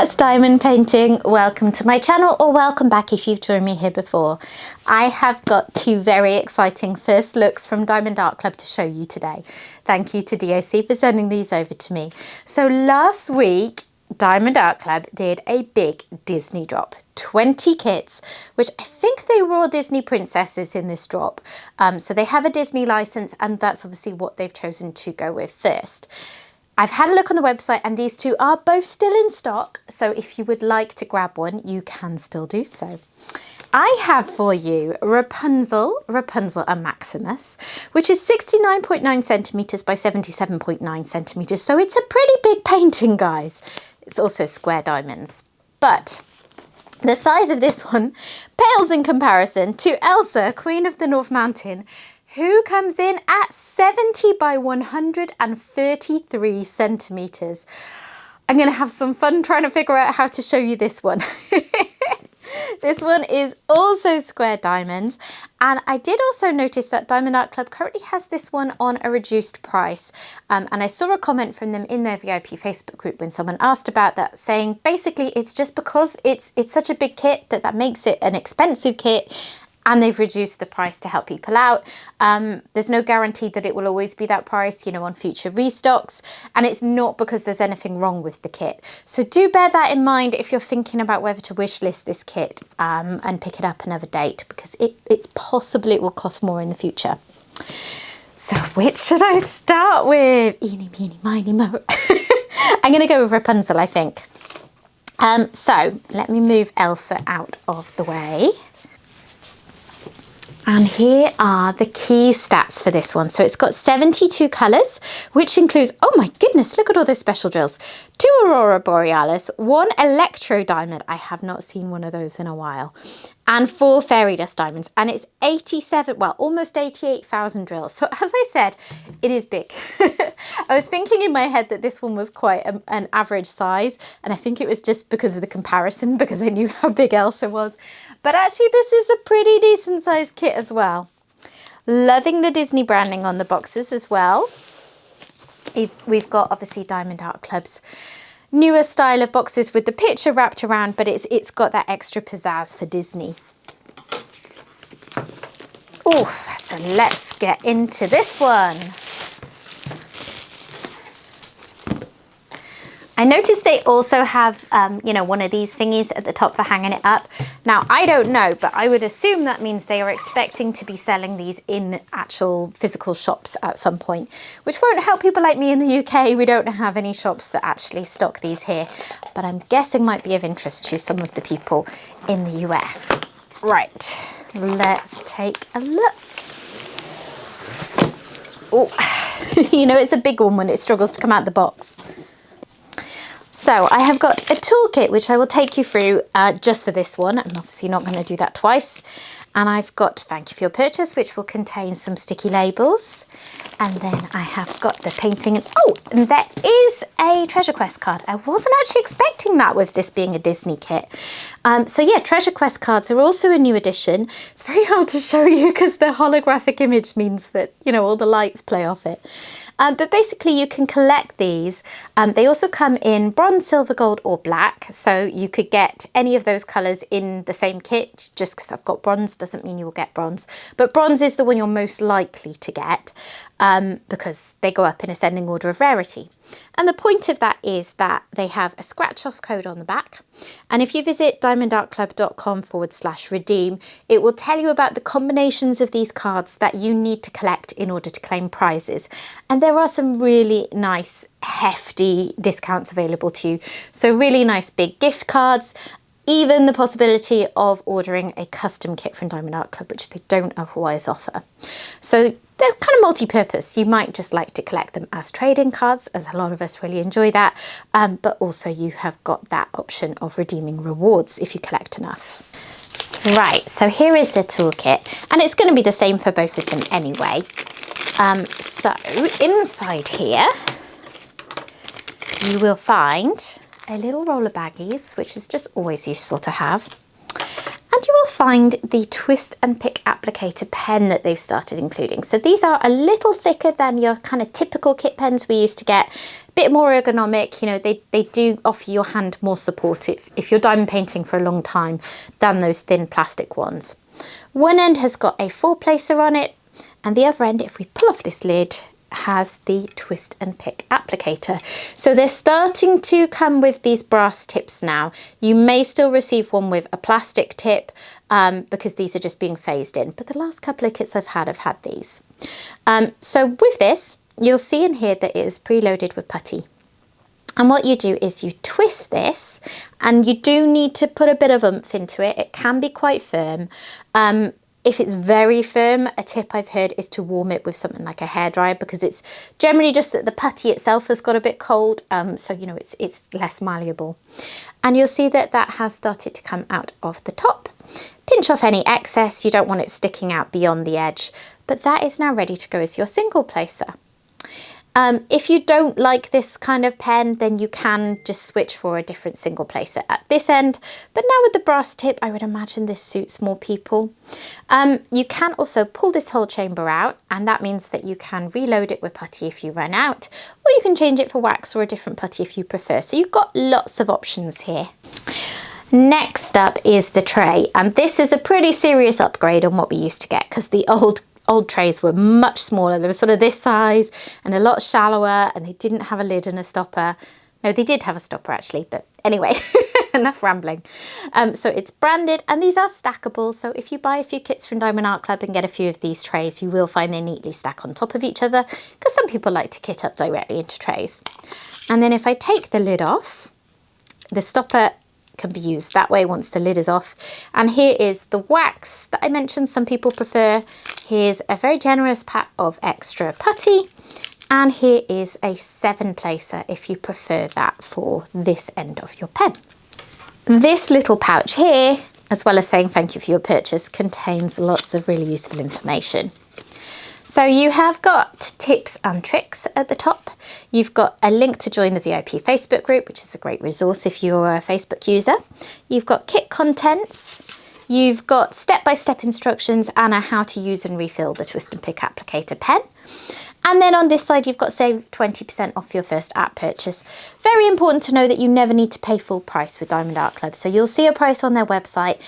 Cats Diamond Painting. Welcome to my channel, or welcome back if you've joined me here before. I have got two very exciting first looks from Diamond Art Club to show you today. Thank you to DOC for sending these over to me. So last week, Diamond Art Club did a big Disney drop. 20 kits, which I think they were all Disney princesses in this drop. So they have a Disney license, and that's obviously what they've chosen to go with first. I've had a look on the website and these two are both still in stock. So if you would like to grab one, you can still do so. I have for you Rapunzel and Maximus, which is 69.9 centimeters by 77.9 centimeters. So it's a pretty big painting, guys. It's also square diamonds, but the size of this one pales in comparison to Elsa, Queen of the North Mountain, who comes in at 70 by 133 centimeters. I'm going to have some fun trying to figure out how to show you this one. This one is also square diamonds, and I did also notice that Diamond Art Club currently has this one on a reduced price, and I saw a comment from them in their VIP Facebook group when someone asked about that, saying basically it's just because it's such a big kit that makes it an expensive kit, and they've reduced the price to help people out. There's no guarantee that it will always be that price, you know, on future restocks. And it's not because there's anything wrong with the kit. So do bear that in mind if you're thinking about whether to wish list this kit and pick it up another date, because it's possible it will cost more in the future. So which should I start with? Eeny, meeny, miny, mo. I'm going to go with Rapunzel, I think. So let me move Elsa out of the way. And here are the key stats for this one. So it's got 72 colours, which includes, oh my goodness, look at all those special drills. 2 Aurora Borealis, 1 Electro Diamond. I have not seen one of those in a while. And 4 Fairy Dust Diamonds. And it's 87, well, almost 88,000 drills. So as I said, it is big. I was thinking in my head that this one was quite an average size. And I think it was just because of the comparison, because I knew how big Elsa was. But actually, this is a pretty decent sized kit as well. Loving the Disney branding on the boxes as well. We've got obviously Diamond Art Club's newer style of boxes with the picture wrapped around, but it's got that extra pizzazz for Disney. Oh, so let's get into this one. I noticed they also have, you know, one of these thingies at the top for hanging it up. Now, I don't know, but I would assume that means they are expecting to be selling these in actual physical shops at some point, which won't help people like me in the UK. We don't have any shops that actually stock these here, but I'm guessing might be of interest to some of the people in the US. Right, let's take a look. Oh, you know, it's a big one when it struggles to come out the box. So I have got a toolkit which I will take you through just for this one. I'm obviously not going to do that twice. And I've got thank you for your purchase, which will contain some sticky labels. And then I have got the painting. And there is a Treasure Quest card. I wasn't actually expecting that with this being a Disney kit. So yeah, Treasure Quest cards are also a new addition. It's very hard to show you because the holographic image means that, you know, all the lights play off it. But basically you can collect these. They also come in bronze, silver, gold or black. So you could get any of those colours in the same kit. Just because I've got bronze doesn't mean you will get bronze. But bronze is the one you're most likely to get because they go up in ascending order of rarity. And the point of that is that they have a scratch off code on the back. And if you visit diamondartclub.com/redeem, it will tell you about the combinations of these cards that you need to collect in order to claim prizes. And there are some really nice, hefty discounts available to you. So really nice big gift cards, even the possibility of ordering a custom kit from Diamond Art Club, which they don't otherwise offer. So they're kind of multi-purpose. You might just like to collect them as trading cards, as a lot of us really enjoy that. But also you have got that option of redeeming rewards if you collect enough. Right, so here is the toolkit, and it's going to be the same for both of them anyway. So inside here, you will find a little roll of baggies, which is just always useful to have. And And you will find the twist and pick applicator pen that they've started including. So these are a little thicker than your kind of typical kit pens we used to get, a bit more ergonomic. You know, they do offer your hand more support if you're diamond painting for a long time than those thin plastic ones. One end has got a 4-placer on it, and the other end, if we pull off this lid, has the twist and pick applicator. So they're starting to come with these brass tips now. You may still receive one with a plastic tip because these are just being phased in, but the last couple of kits I've had these. So with this, you'll see in here that it is preloaded with putty. And what you do is you twist this, and you do need to put a bit of oomph into it. It can be quite firm. If it's very firm, a tip I've heard is to warm it with something like a hairdryer, because it's generally just that the putty itself has got a bit cold, so you know it's less malleable. And you'll see that that has started to come out of the top. Pinch off any excess, you don't want it sticking out beyond the edge, but that is now ready to go as your single placer. If you don't like this kind of pen, then you can just switch for a different single placer at this end. But now with the brass tip, I would imagine this suits more people. You can also pull this whole chamber out, and that means that you can reload it with putty if you run out, or you can change it for wax or a different putty if you prefer. So you've got lots of options here. Next up is the tray, and this is a pretty serious upgrade on what we used to get, because the old trays were much smaller. They were sort of this size and a lot shallower, and they didn't have a lid and a stopper. No, they did have a stopper actually, but anyway, enough rambling. So it's branded, and these are stackable. So if you buy a few kits from Diamond Art Club and get a few of these trays, you will find they neatly stack on top of each other, because some people like to kit up directly into trays. And then if I take the lid off, the stopper can be used that way once the lid is off. And here is the wax that I mentioned some people prefer. Here's a very generous pack of extra putty, and here is a 7-placer if you prefer that for this end of your pen. This little pouch here, as well as saying thank you for your purchase, contains lots of really useful information. So you have got tips and tricks at the top. You've got a link to join the VIP Facebook group, which is a great resource if you're a Facebook user. You've got kit contents. You've got step-by-step instructions and a how to use and refill the twist and pick applicator pen. And then on this side, you've got save 20% off your first app purchase. Very important to know that you never need to pay full price with Diamond Art Club. So you'll see a price on their website,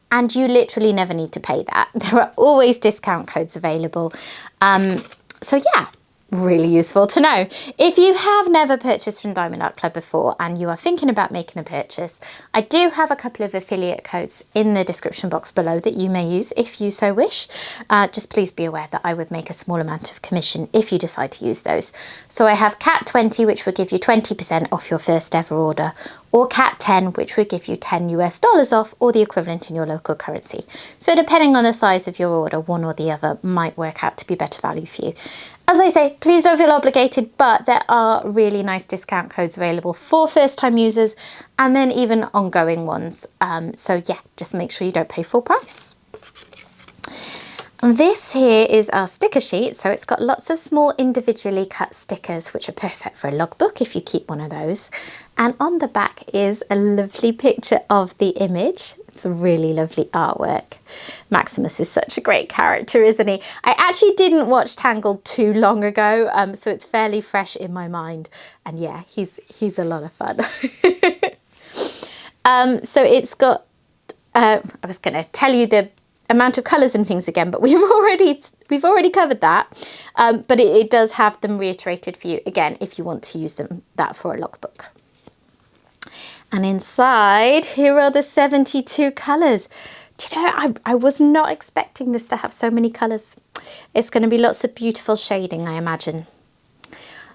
and you literally never need to pay that. There are always discount codes available. So yeah, really useful to know. If you have never purchased from Diamond Art Club before and you are thinking about making a purchase, I do have a couple of affiliate codes in the description box below that you may use if you so wish. Just please be aware that I would make a small amount of commission if you decide to use those. So I have CAT20, which will give you 20% off your first ever order, or CAT10, which would give you $10 US off, or the equivalent in your local currency. So depending on the size of your order, one or the other might work out to be better value for you. As I say, please don't feel obligated, but there are really nice discount codes available for first-time users, and then even ongoing ones. So yeah, just make sure you don't pay full price. This here is our sticker sheet, so it's got lots of small individually cut stickers, which are perfect for a logbook if you keep one of those. And on the back is a lovely picture of the image. It's a really lovely artwork. Maximus is such a great character, isn't he? I actually didn't watch Tangled too long ago, so it's fairly fresh in my mind. And yeah, he's a lot of fun. So it's got, I was going to tell you the amount of colours and things again, but we've already covered that. But it does have them reiterated for you again if you want to use that for a logbook. And inside, here are the 72 colours. Do you know, I was not expecting this to have so many colours. It's going to be lots of beautiful shading, I imagine.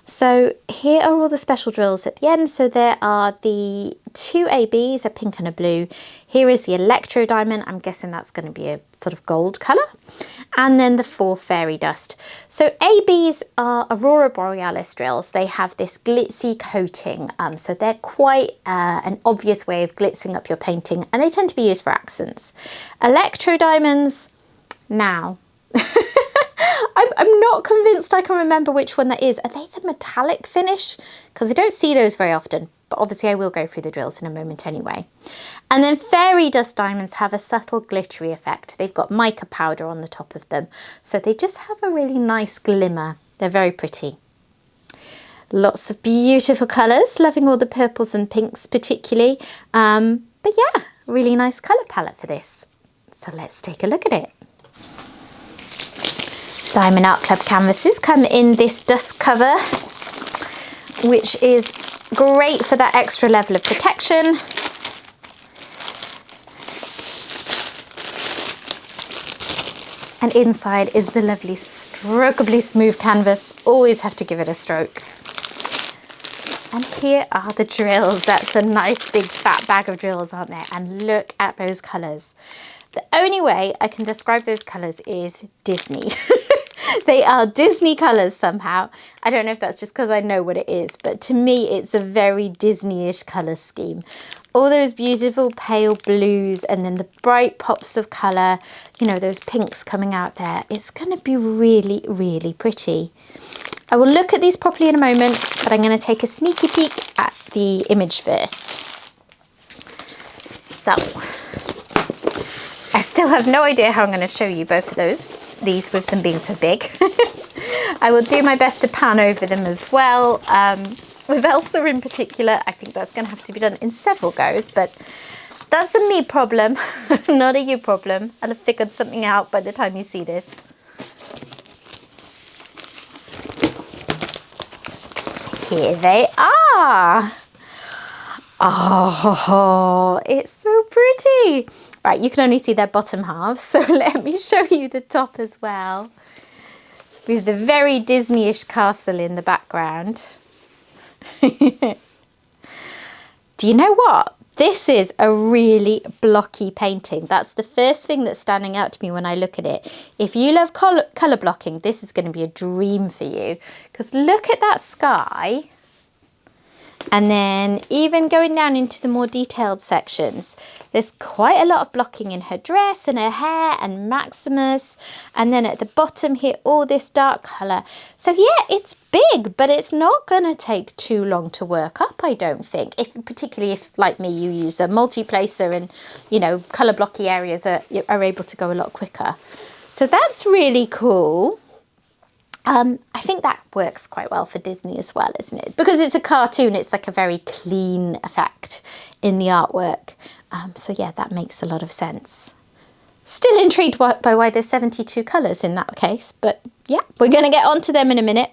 So here are all the special drills at the end. So there are the 2 ABs, a pink and a blue. Here is the electro diamond. I'm guessing that's going to be a sort of gold colour. And then the 4 fairy dust. So ABs are Aurora Borealis drills. They have this glitzy coating. So they're quite an obvious way of glitzing up your painting, and they tend to be used for accents. Electro diamonds, now. I'm not convinced I can remember which one that is. Are they the metallic finish? Because I don't see those very often. but obviously I will go through the drills in a moment anyway. And then fairy dust diamonds have a subtle glittery effect. They've got mica powder on the top of them, so they just have a really nice glimmer. They're very pretty. Lots of beautiful colours, loving all the purples and pinks particularly. But yeah, really nice colour palette for this. So let's take a look at it. Diamond Art Club canvases come in this dust cover, which is great for that extra level of protection. And inside is the lovely strokeably smooth canvas. Always have to give it a stroke. And here are the drills. That's a nice big fat bag of drills, aren't there? And look at those colours. The only way I can describe those colours is Disney. They are Disney colours somehow. I don't know if that's just because I know what it is, but to me it's a very Disney-ish colour scheme. All those beautiful pale blues and then the bright pops of colour, you know, those pinks coming out there. It's going to be really, really pretty. I will look at these properly in a moment, but I'm going to take a sneaky peek at the image first. So, I still have no idea how I'm going to show you both of these with them being so big. I will do my best to pan over them as well. With Elsa in particular, I think that's going to have to be done in several goes, but that's a me problem, not a you problem. I'll have figured something out by the time you see this. Here they are. Oh, it's so pretty. Right, you can only see their bottom halves, so let me show you the top as well. With the very Disney-ish castle in the background. Do you know what? This is a really blocky painting. That's the first thing that's standing out to me when I look at it. If you love colour blocking, this is going to be a dream for you. Because look at that sky. And then even going down into the more detailed sections, there's quite a lot of blocking in her dress and her hair and Maximus. And then at the bottom here, all this dark colour. So yeah, it's big, but it's not going to take too long to work up, I don't think. Particularly if, like me, you use a multi-placer and, you know, colour blocky areas are able to go a lot quicker. So that's really cool. I think that works quite well for Disney as well, isn't it? Because it's a cartoon, it's like a very clean effect in the artwork. So yeah, that makes a lot of sense. Still intrigued by why there's 72 colours in that case, but yeah, we're going to get onto them in a minute.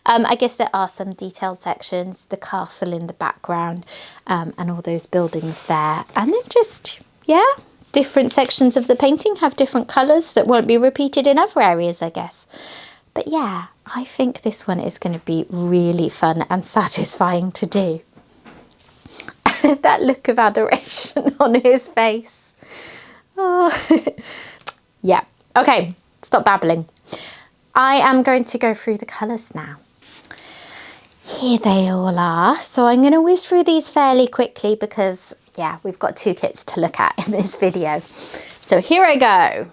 I guess there are some detailed sections, the castle in the background, and all those buildings there. And then just, yeah, different sections of the painting have different colours that won't be repeated in other areas, I guess. But yeah, I think this one is going to be really fun and satisfying to do. That look of adoration on his face. Oh. Yeah, okay, stop babbling. I am going to go through the colours now. Here they all are. So I'm going to whiz through these fairly quickly because, yeah, we've got two kits to look at in this video. So here I go.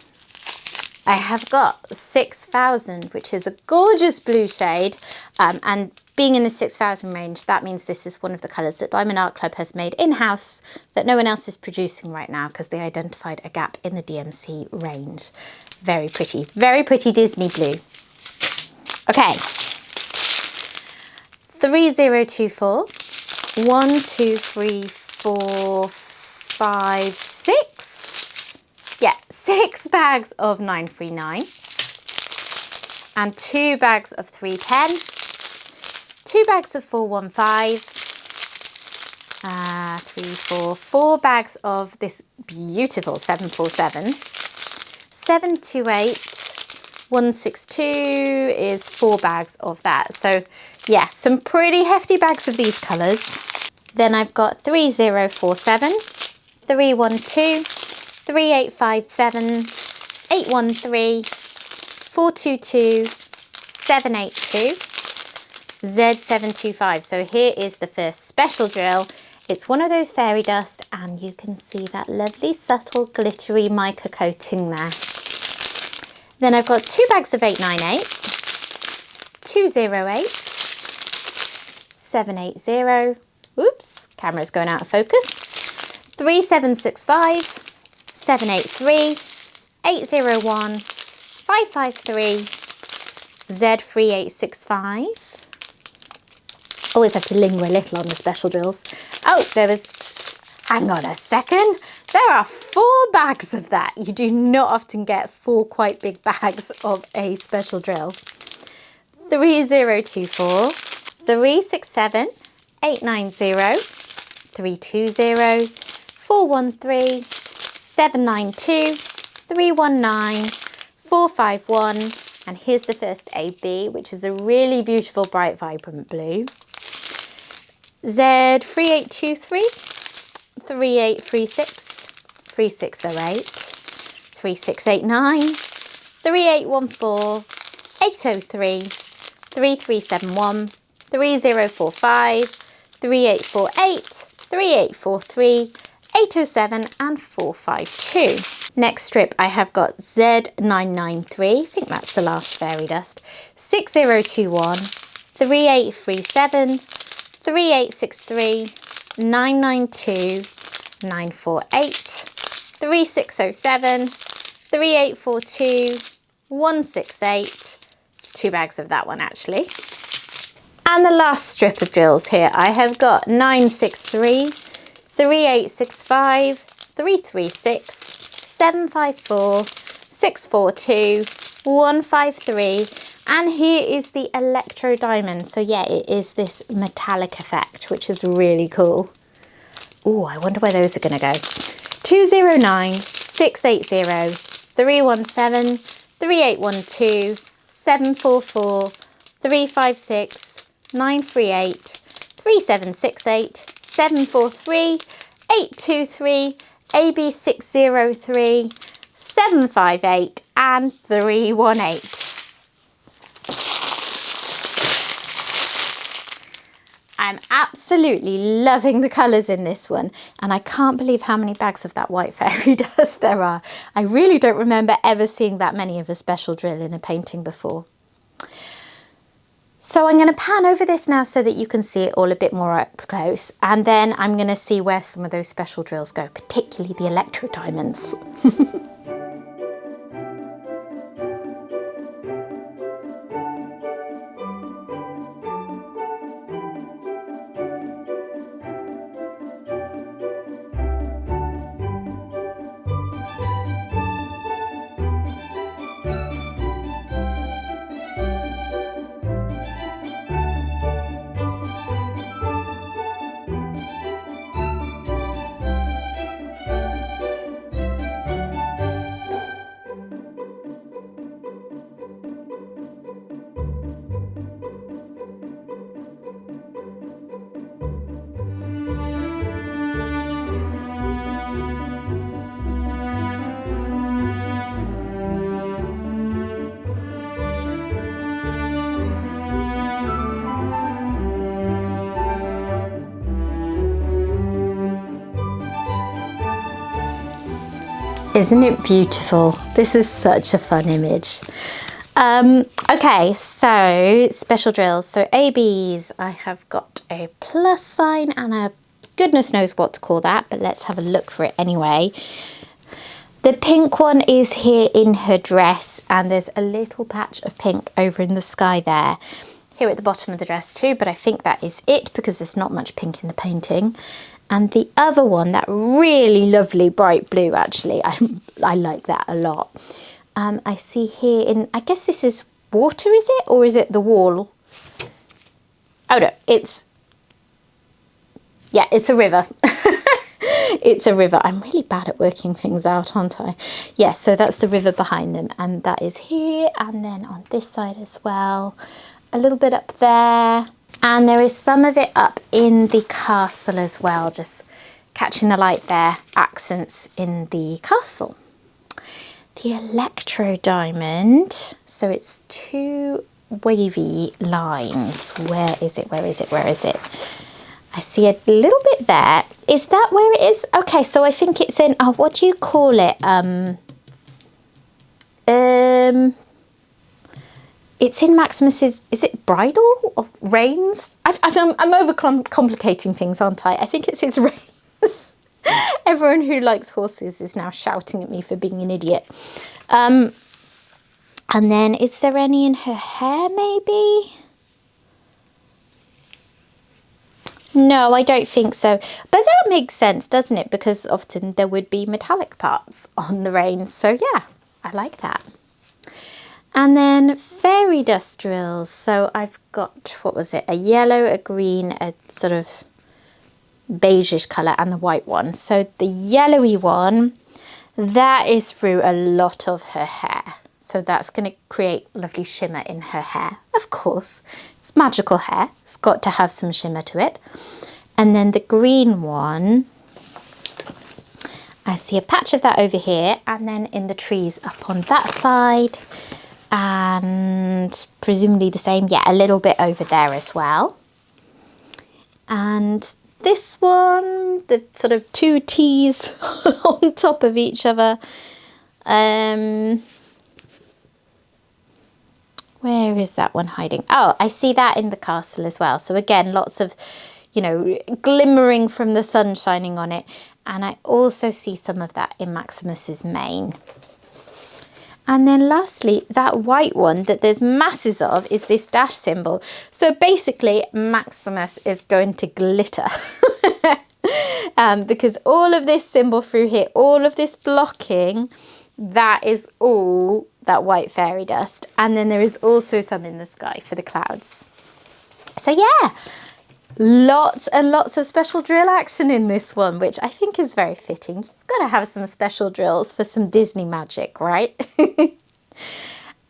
I have got 6000, which is a gorgeous blue shade, and being in the 6000 range, that means this is one of the colours that Diamond Art Club has made in-house that no one else is producing right now because they identified a gap in the DMC range. Very pretty Disney blue. Okay, 3024, 1, 2, 3, 4, 5, 6. Yeah, 6 bags of 939 and 2 bags of 310, 2 bags of 415, 4 bags of this beautiful 747, 728, 162 is 4 bags of that. So yeah, some pretty hefty bags of these colours. Then I've got 3047, 312, 3857, 813, 422, 782, Z725. So here is the first special drill. It's one of those fairy dust and you can see that lovely subtle glittery mica coating there. Then I've got 2 bags of 898, 208, 780, Oops, camera's going out of focus. 3765, 783, 801, 553, Z3865. Always have to linger a little on the special drills. Oh, hang on a second. There are 4 bags of that. You do not often get 4 quite big bags of a special drill. 3024, 367, 890, 320, 413, 792, 319, 451, and here's the first AB, which is a really beautiful, bright, vibrant blue. Z3823, 3836, 3608, 3689, 3814, 803, 3371, 3045, 3848, 3843, 807 and 452. Next strip I have got Z993, I think that's the last fairy dust, 6021, 3837, 3863, 992, 948, 3607, 3842, 168, 2 bags of that one actually. And the last strip of drills here, I have got 963, 3865, 336, 754, 642, 153, and here is the electro diamond. So yeah, it is this metallic effect, which is really cool. Oh, I wonder where those are going to go. 209, 680, 317, 3812, 744, 356, 938, 3768, 743, 823, AB603, 758 and 318. I'm absolutely loving the colours in this one, and I can't believe how many bags of that white fairy dust there are. I really don't remember ever seeing that many of a special drill in a painting before. So I'm going to pan over this now so that you can see it all a bit more up close, and then I'm going to see where some of those special drills go, particularly the electro diamonds. Isn't it beautiful? This is such a fun image. Okay, so special drills. So ABs, I have got a plus sign and a goodness knows what to call that, but let's have a look for it anyway. The pink one is here in her dress, and there's a little patch of pink over in the sky there. Here at the bottom of the dress too, but I think that is it because there's not much pink in the painting. And the other one, that really lovely bright blue, actually, I like that a lot. I see here in, I guess this is water, is it? Or is it the wall? Oh no, it's a river. It's a river. I'm really bad at working things out, aren't I? Yes, so that's the river behind them. And that is here, and then on this side as well. A little bit up there. And there is some of it up in the castle as well, just catching the light there, accents in the castle. The electro diamond, so it's 2 wavy lines. Where is it? Where is it? Where is it? I see a little bit there. Is that where it is? Okay, so I think it's in, oh, what do you call it? it's in Maximus's, is it bridle or reins? I'm overcomplicating things, aren't I? I think it's his reins. Everyone who likes horses is now shouting at me for being an idiot. And then, is there any in her hair, maybe? No, I don't think so. But that makes sense, doesn't it? Because often there would be metallic parts on the reins. So yeah, I like that. And then fairy dust drills. So I've got, what was it? A yellow, a green, a sort of beigeish colour, and the white one. So the yellowy one, that is through a lot of her hair. So that's going to create lovely shimmer in her hair. Of course, it's magical hair. It's got to have some shimmer to it. And then the green one, I see a patch of that over here, and then in the trees up on that side, and presumably the same, yeah, a little bit over there as well. And this one, the sort of two T's on top of each other. Where is that one hiding? Oh, I see that in the castle as well. So again, lots of, you know, glimmering from the sun shining on it. And I also see some of that in Maximus's mane. And then lastly, that white one that there's masses of is this dash symbol. So basically, Maximus is going to glitter. Because all of this symbol through here, all of this blocking, that is all that white fairy dust. And then there is also some in the sky for the clouds. So yeah, lots and lots of special drill action in this one, which I think is very fitting. You've got to have some special drills for some Disney magic, right?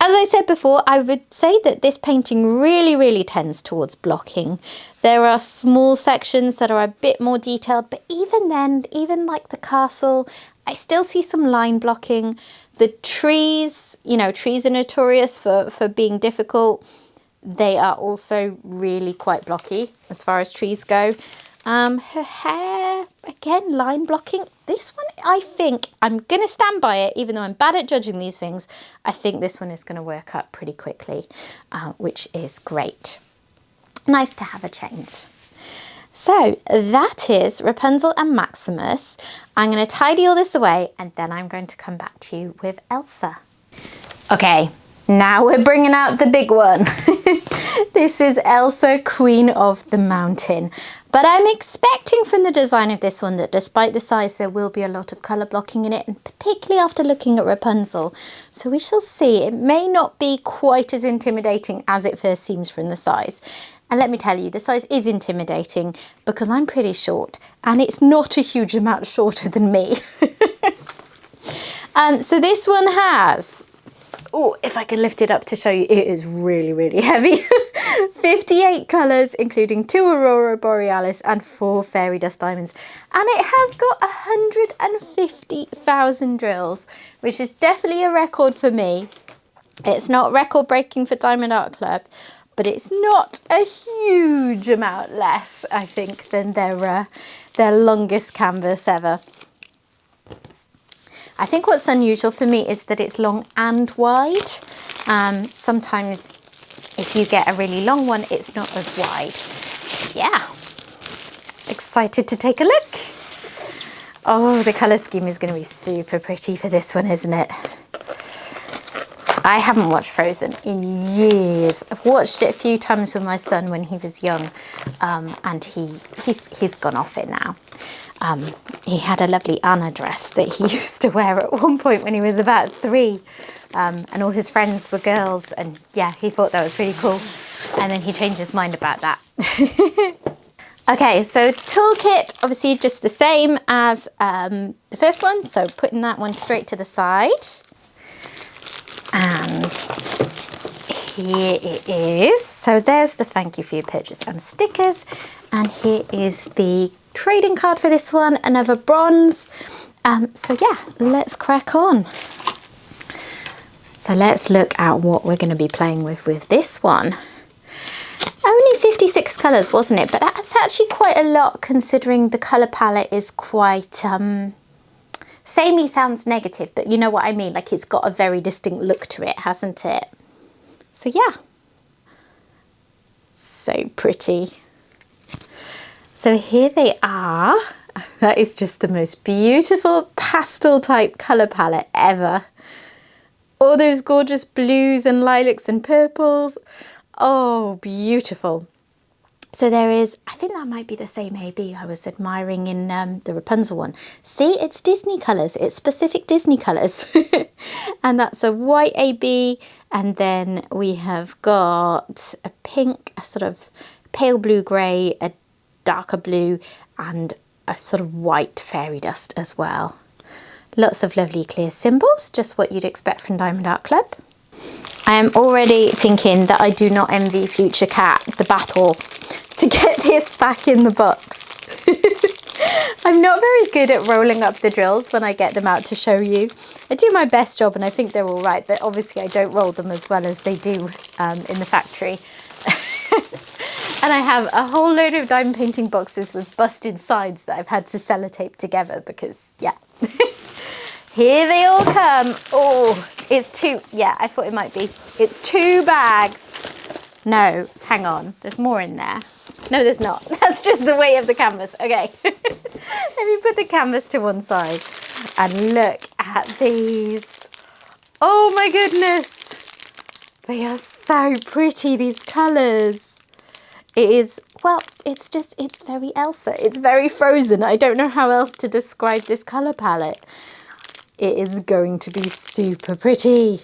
As I said before, I would say that this painting really tends towards blocking. There are small sections that are a bit more detailed, but even then, even like the castle, I still see some line blocking. The trees, you know, trees are notorious for being difficult. They are also really quite blocky as far as trees go. Her hair, again, line blocking. This one, I think, I'm going to stand by it, even though I'm bad at judging these things. I think this one is going to work up pretty quickly, which is great. Nice to have a change. So that is Rapunzel and Maximus. I'm going to tidy all this away, and then I'm going to come back to you with Elsa. Okay, now we're bringing out the big one. This is Elsa, Queen of the Mountain. But I'm expecting from the design of this one that despite the size, there will be a lot of colour blocking in it, and particularly after looking at Rapunzel. So we shall see. It may not be quite as intimidating as it first seems from the size. And let me tell you, the size is intimidating because I'm pretty short, and it's not a huge amount shorter than me. So this one has, oh, if I can lift it up to show you, it is really heavy. 58 colours, including 2 Aurora Borealis and 4 Fairy Dust Diamonds. And it has got 150,000 drills, which is definitely a record for me. It's not record breaking for Diamond Art Club, but it's not a huge amount less, I think, than their longest canvas ever. I think what's unusual for me is that it's long and wide. Sometimes if you get a really long one, it's not as wide. Yeah, excited to take a look. Oh, the colour scheme is going to be super pretty for this one, isn't it? I haven't watched Frozen in years. I've watched it a few times with my son when he was young, and he's gone off it now. He had a lovely Anna dress that he used to wear at one point when he was about 3, and all his friends were girls, and yeah, he thought that was pretty cool, and then he changed his mind about that. Okay, so toolkit, obviously just the same as the first one, so putting that one straight to the side. And here it is. So there's the thank you for your purchase and stickers. And here is the trading card for this one, another bronze. So yeah, let's crack on. So let's look at what we're going to be playing with this one. Only 56 colours, wasn't it? But that's actually quite a lot considering the colour palette is quite... samey sounds negative, but you know what I mean. Like, it's got a very distinct look to it, hasn't it? So yeah, so pretty. So here they are. That is just the most beautiful pastel type colour palette ever. All those gorgeous blues and lilacs and purples. Oh, beautiful. So there is, I think that might be the same AB I was admiring in the Rapunzel one. See, it's Disney colours, it's specific Disney colours. And that's a white AB, and then we have got a pink, a sort of pale blue grey, a darker blue, and a sort of white fairy dust as well. Lots of lovely clear symbols, just what you'd expect from Diamond Art Club. I am already thinking that I do not envy Future Cat the battle to get this back in the box. I'm not very good at rolling up the drills when I get them out to show you. I do my best job and I think they're all right, but obviously I don't roll them as well as they do in the factory. And I have a whole load of diamond painting boxes with busted sides that I've had to sellotape together because, yeah. Here they all come. Oh, it's two. Yeah, I thought it might be. It's 2 bags. No, hang on. There's more in there. No, there's not. That's just the weight of the canvas. Okay. Let me put the canvas to one side and look at these. Oh my goodness. They are so pretty, these colours. It is, well, it's very Elsa. It's very Frozen. I don't know how else to describe this colour palette. It is going to be super pretty.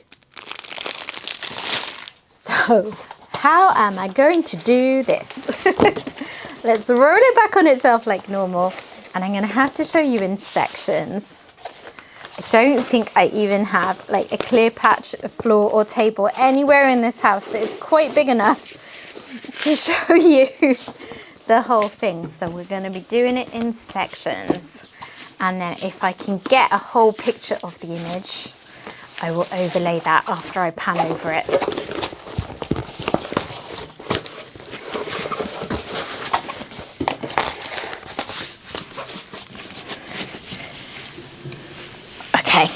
So, how am I going to do this? Let's roll it back on itself like normal. And I'm going to have to show you in sections. I don't think I even have like a clear patch of floor or table anywhere in this house that is quite big enough to show you the whole thing. So we're going to be doing it in sections. And then if I can get a whole picture of the image, I will overlay that after I pan over it. Okay,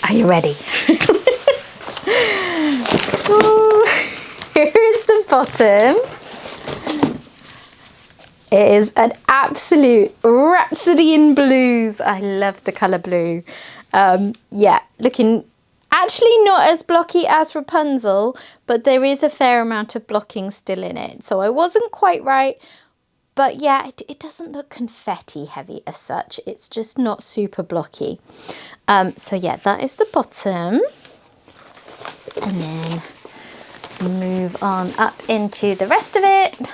are you ready? Here's the bottom. It is an absolute rhapsody in blues. I love the colour blue. Yeah, looking actually not as blocky as Rapunzel, but there is a fair amount of blocking still in it. So I wasn't quite right, but yeah, it doesn't look confetti heavy as such. It's just not super blocky. So yeah, that is the bottom. And then let's move on up into the rest of it.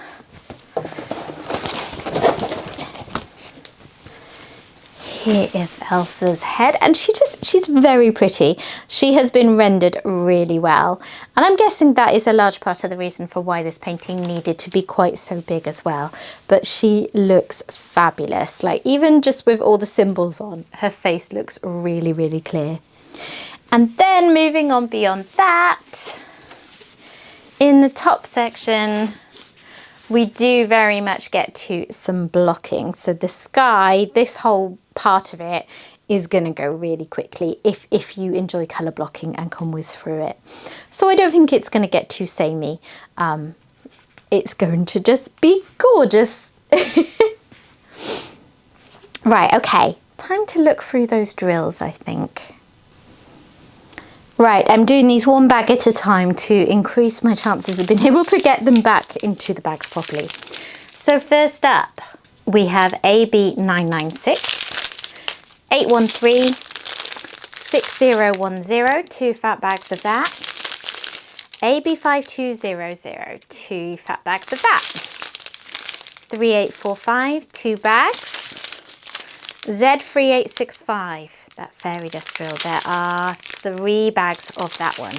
Here is Elsa's head, and she's very pretty. She has been rendered really well, and I'm guessing that is a large part of the reason for why this painting needed to be quite so big as well. But she looks fabulous. Like, even just with all the symbols on, her face looks really, really clear. And then moving on beyond that, in the top section, we do very much get to some blocking. So the sky, this whole part of it is going to go really quickly if you enjoy colour blocking and can whiz through it. So I don't think it's going to get too samey. It's going to just be gorgeous. Right, okay, time to look through those drills, I think. Right, I'm doing these 1 bag at a time to increase my chances of being able to get them back into the bags properly. So first up, we have AB996, 813, 6010, 2 fat bags of that. AB5200, 2 fat bags of that. 3845, 2 bags. Z3865, that fairy dust drill, there are 3 bags of that one. 2,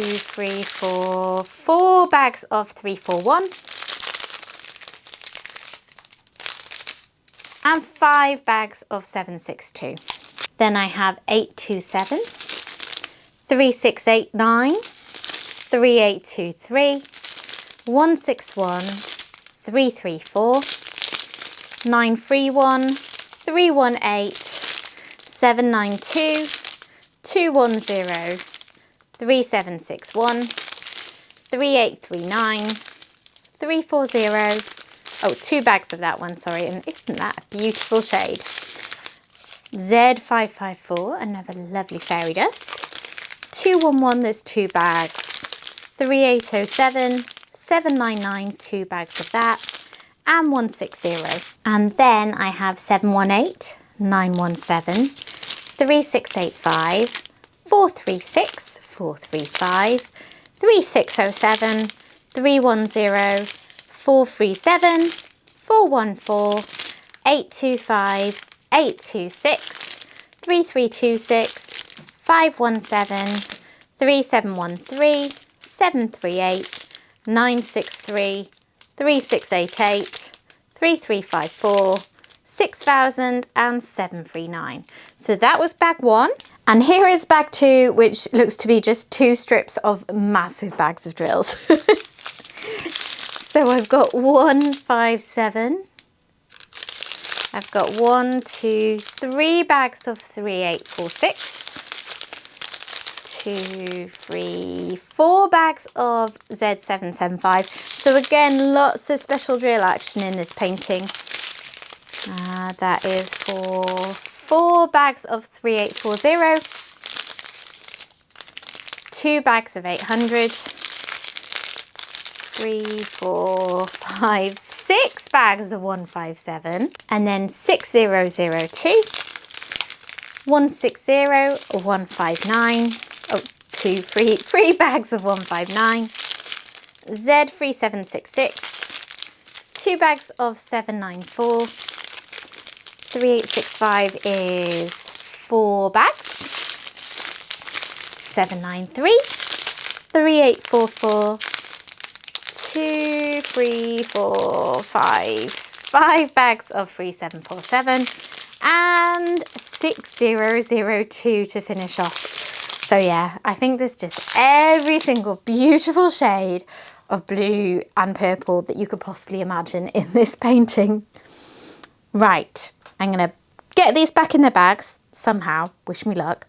3, 4, 4 bags of 341. And 5 bags of 762. Then I have 827, 3689, 3823, 161, 334, 931, 318, 792, 210, 3761, 3839, 340. Oh, 2 bags of that one, sorry. And isn't that a beautiful shade? Z554, another lovely fairy dust. 211, there's 2 bags. 3807, 799, 2 bags of that. And 160. And then I have 718, 917, 3685, 436, 435, 3607, 310, 437, 414, 825, 826, 3326, 517, 3713, 738, 963, 3688, 3354, 6000 and 739. So that was bag 1. And here is bag 2, which looks to be just 2 strips of massive bags of drills. So I've got 157. I've got 1, 2, 3 bags of 3846. 2, 3, 4 bags of Z775. So again, lots of special drill action in this painting. That is for 4 bags of 3840, 2 bags of 800, 3, 4, 5, 6 bags of 157, and then 6002, 160, 159, oh, 2, 3 bags of 159, Z3766, 2 bags of 794, 3865 is 4 bags, 793, 3844, 2, 3, 4, 5 bags of 3747, and 6002 to finish off. So yeah, I think there's just every single beautiful shade of blue and purple that you could possibly imagine in this painting. Right, I'm going to get these back in their bags somehow, wish me luck.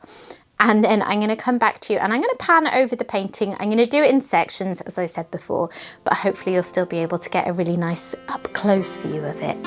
And then I'm going to come back to you and I'm going to pan over the painting. I'm going to do it in sections, as I said before, but hopefully you'll still be able to get a really nice up close view of it.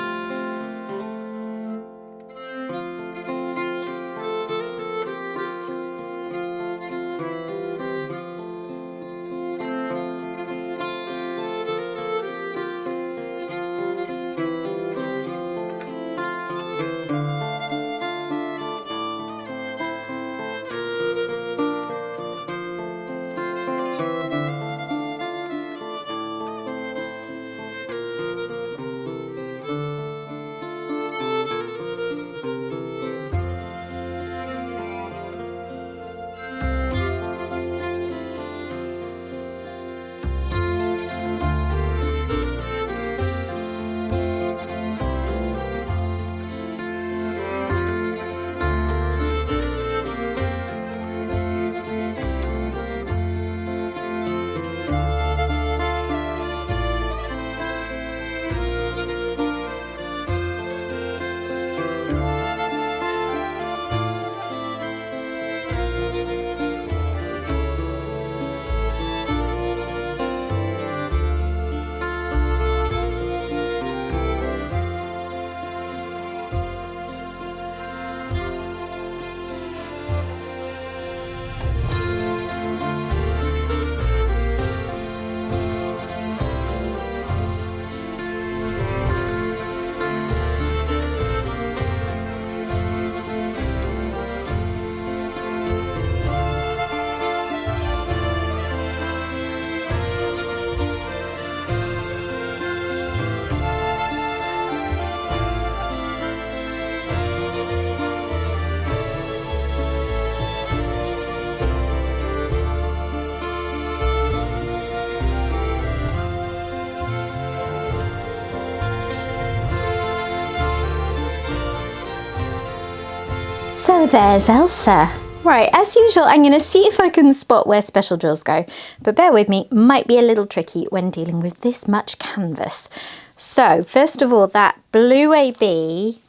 So there's Elsa. Right, as usual, I'm going to see if I can spot where special drills go, but bear with me, might be a little tricky when dealing with this much canvas. So first of all, that blue AB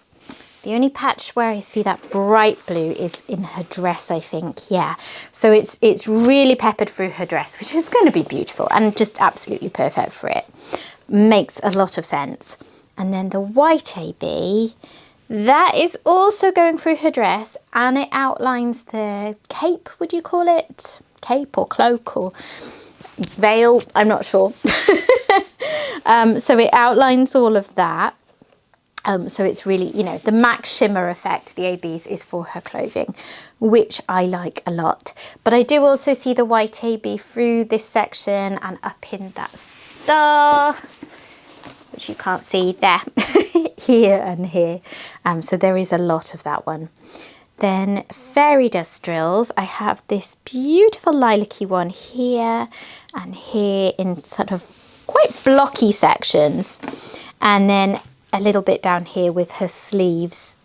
The only patch where I see that bright blue is in her dress, I think. Yeah, so it's really peppered through her dress, which is going to be beautiful and just absolutely perfect for it. Makes a lot of sense. And then the white AB, that is also going through her dress, and it outlines the cape, would you call it? Cape or cloak or veil, I'm not sure. So it outlines all of that. So it's really, you know, the max shimmer effect, the ABs, is for her clothing, which I like a lot. But I do also see the white AB through this section and up in that star, which you can't see there, here and here. So there is a lot of that one. Then fairy dust drills, I have this beautiful lilac-y one here and here in sort of quite blocky sections, and then a little bit down here with her sleeves.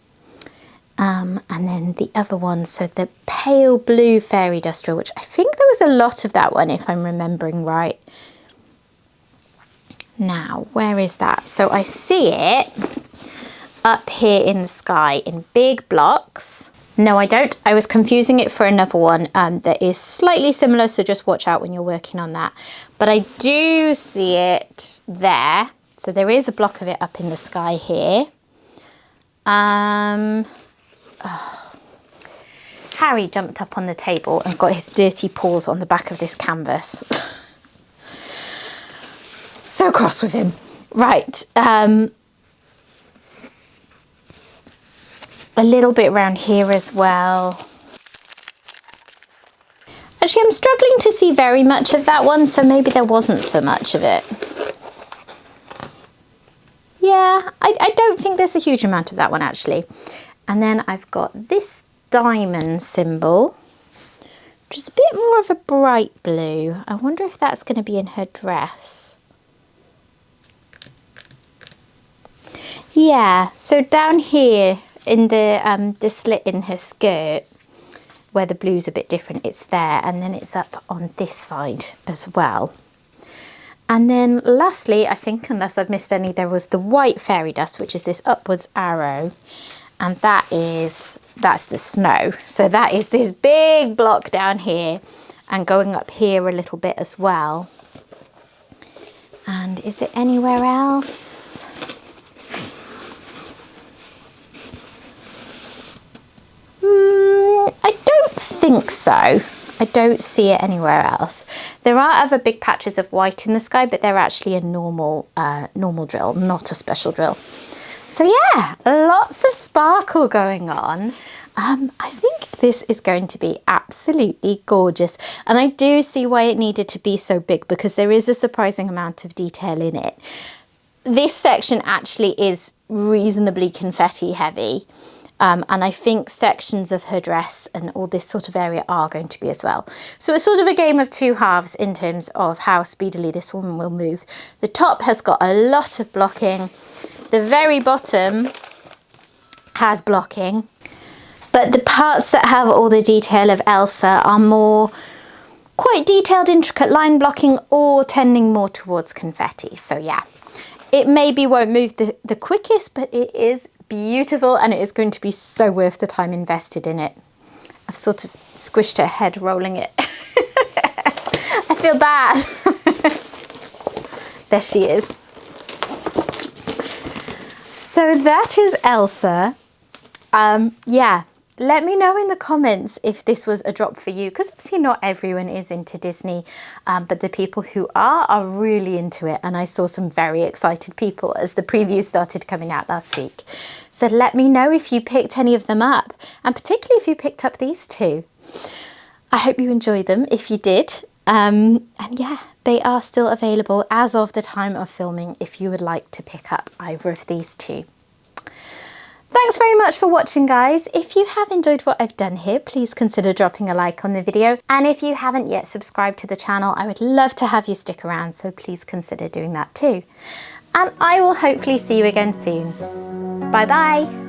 And then the other one, so the pale blue fairy dust drill, which I think there was a lot of that one if I'm remembering right. Now, where is that? So I see it up here in the sky in big blocks. No, I don't. I was confusing it for another one that is slightly similar, so just watch out when you're working on that. But I do see it there. So there is a block of it up in the sky here. Harry jumped up on the table and got his dirty paws on the back of this canvas. So cross with him. Right. A little bit around here as well. Actually, I'm struggling to see very much of that one, so maybe there wasn't so much of it. Yeah, I don't think there's a huge amount of that one, actually. And then I've got this diamond symbol, which is a bit more of a bright blue. I wonder if that's going to be in her dress. Yeah, so down here in the slit in her skirt, where the blue's a bit different, it's there, and then it's up on this side as well. And then lastly, I think, unless I've missed any, there was the white fairy dust, which is this upwards arrow, and that's the snow. So that is this big block down here and going up here a little bit as well. And is it anywhere else? I don't think so. I don't see it anywhere else. There are other big patches of white in the sky, but they're actually a normal drill, not a special drill. So yeah, lots of sparkle going on. I think this is going to be absolutely gorgeous. And I do see why it needed to be so big, because there is a surprising amount of detail in it. This section actually is reasonably confetti heavy. And I think sections of her dress and all this sort of area are going to be as well. So it's sort of a game of two halves in terms of how speedily this woman will move. The top has got a lot of blocking. The very bottom has blocking. But the parts that have all the detail of Elsa are more quite detailed, intricate line blocking, or tending more towards confetti. So yeah, it maybe won't move the quickest, but it is beautiful, and it is going to be so worth the time invested in it. I've sort of squished her head rolling it. I feel bad. There she is. So that is Elsa. Yeah, let me know in the comments if this was a drop for you, because obviously not everyone is into Disney, but the people who are really into it, and I saw some very excited people as the previews started coming out last week. So let me know if you picked any of them up, and particularly if you picked up these two. I hope you enjoyed them if you did. And yeah, they are still available as of the time of filming if you would like to pick up either of these two. Thanks very much for watching, guys. If you have enjoyed what I've done here, please consider dropping a like on the video. And if you haven't yet subscribed to the channel, I would love to have you stick around, so please consider doing that too. And I will hopefully see you again soon. Bye bye.